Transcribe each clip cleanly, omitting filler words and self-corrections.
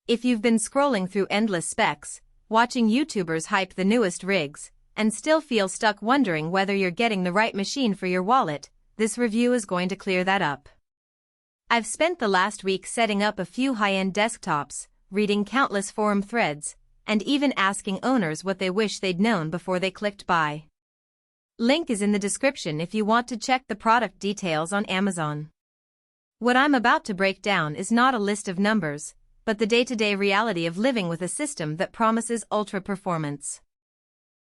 If you've been scrolling through endless specs, watching YouTubers hype the newest rigs, and still feel stuck wondering whether you're getting the right machine for your wallet, this review is going to clear that up. I've spent the last week setting up a few high-end desktops, reading countless forum threads, and even asking owners what they wish they'd known before they clicked buy. Link is in the description if you want to check the product details on Amazon. What I'm about to break down is not a list of numbers, but the day-to-day reality of living with a system that promises ultra performance.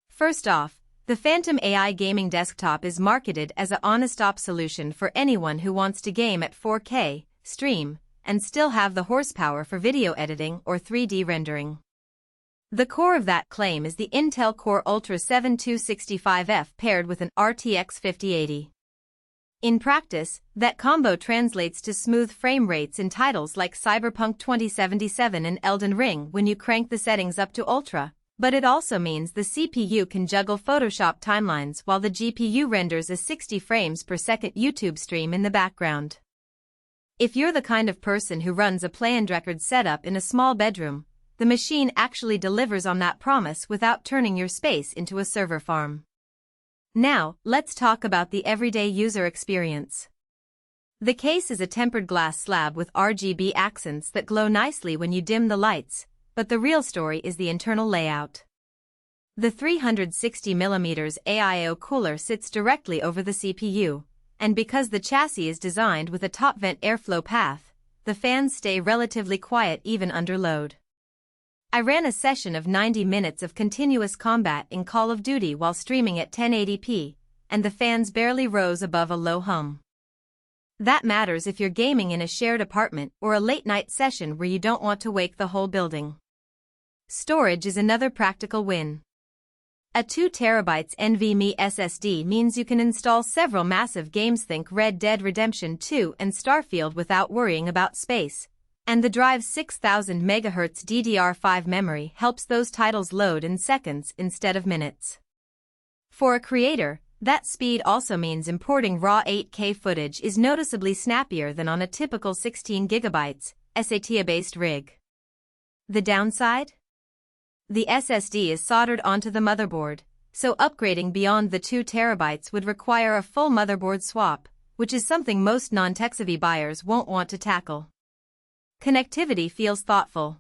First off, the Phantom AI gaming desktop is marketed as a on-stop solution for anyone who wants to game at 4K, stream, and still have the horsepower for video editing or 3D rendering. The core of that claim is the Intel Core Ultra 7265F paired with an RTX 5080. In practice, that combo translates to smooth frame rates in titles like Cyberpunk 2077 and Elden Ring when you crank the settings up to Ultra, but it also means the CPU can juggle Photoshop timelines while the GPU renders a 60 frames per second YouTube stream in the background. If you're the kind of person who runs a planned record setup in a small bedroom, the machine actually delivers on that promise without turning your space into a server farm. Now, let's talk about the everyday user experience. The case is a tempered glass slab with RGB accents that glow nicely when you dim the lights, but the real story is the internal layout. The 360mm AIO cooler sits directly over the CPU, and because the chassis is designed with a top vent airflow path, the fans stay relatively quiet even under load. I ran a session of 90 minutes of continuous combat in Call of Duty while streaming at 1080p, and the fans barely rose above a low hum. That matters if you're gaming in a shared apartment or a late-night session where you don't want to wake the whole building. Storage is another practical win. A 2TB NVMe SSD means you can install several massive games, think Red Dead Redemption 2 and Starfield, without worrying about space, and the drive's 6000 MHz DDR5 memory helps those titles load in seconds instead of minutes. For a creator, that speed also means importing raw 8K footage is noticeably snappier than on a typical 16GB SATA-based rig. The downside? The SSD is soldered onto the motherboard, so upgrading beyond the 2 TB would require a full motherboard swap, which is something most non-tech-savvy buyers won't want to tackle. Connectivity feels thoughtful.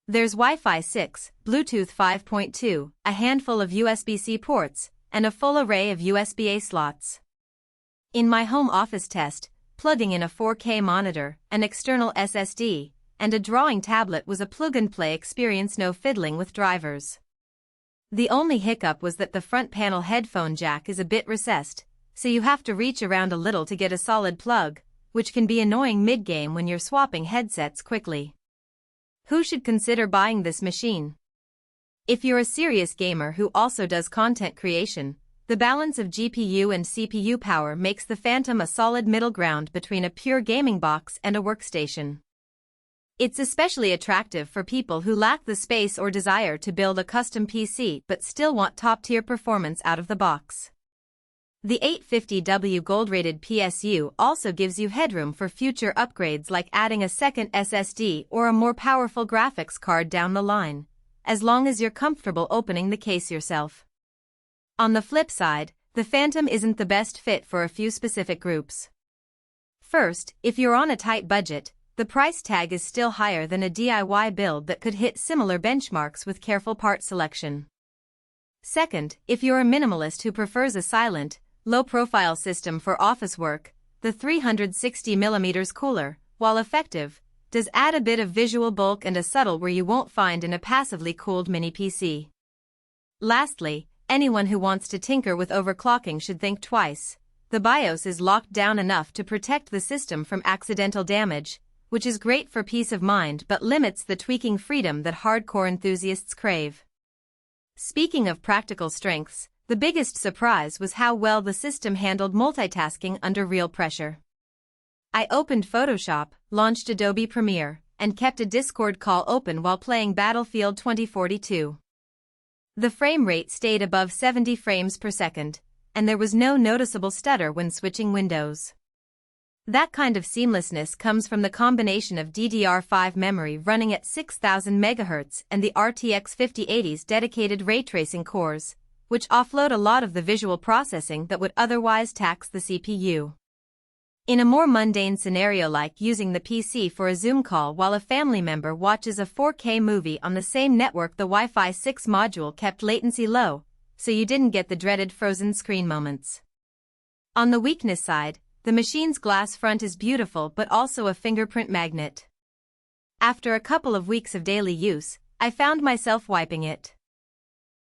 There's Wi-Fi 6, Bluetooth 5.2, a handful of USB-C ports, and a full array of USB-A slots. In my home office test, plugging in a 4K monitor, an external SSD, and a drawing tablet was a plug-and-play experience, no fiddling with drivers. The only hiccup was that the front panel headphone jack is a bit recessed, so you have to reach around a little to get a solid plug, which can be annoying mid-game when you're swapping headsets quickly. Who should consider buying this machine? If you're a serious gamer who also does content creation, the balance of GPU and CPU power makes the Phantom a solid middle ground between a pure gaming box and a workstation. It's especially attractive for people who lack the space or desire to build a custom PC but still want top-tier performance out of the box. The 850W gold-rated PSU also gives you headroom for future upgrades like adding a second SSD or a more powerful graphics card down the line, as long as you're comfortable opening the case yourself. On the flip side, the Phantom isn't the best fit for a few specific groups. First, if you're on a tight budget, the price tag is still higher than a DIY build that could hit similar benchmarks with careful part selection. Second, if you're a minimalist who prefers a silent, low-profile system for office work, the 360mm cooler, while effective, does add a bit of visual bulk and a subtle where you won't find in a passively cooled mini PC. Lastly, anyone who wants to tinker with overclocking should think twice. The BIOS is locked down enough to protect the system from accidental damage, which is great for peace of mind but limits the tweaking freedom that hardcore enthusiasts crave. Speaking of practical strengths, the biggest surprise was how well the system handled multitasking under real pressure. I opened Photoshop, launched Adobe Premiere, and kept a Discord call open while playing Battlefield 2042. The frame rate stayed above 70 frames per second, and there was no noticeable stutter when switching windows. That kind of seamlessness comes from the combination of DDR5 memory running at 6000 MHz and the RTX 5080's dedicated ray tracing cores, which offload a lot of the visual processing that would otherwise tax the CPU. In a more mundane scenario like using the PC for a Zoom call while a family member watches a 4K movie on the same network, the Wi-Fi 6 module kept latency low, so you didn't get the dreaded frozen screen moments. On the weakness side, the machine's glass front is beautiful but also a fingerprint magnet. After a couple of weeks of daily use, I found myself wiping it.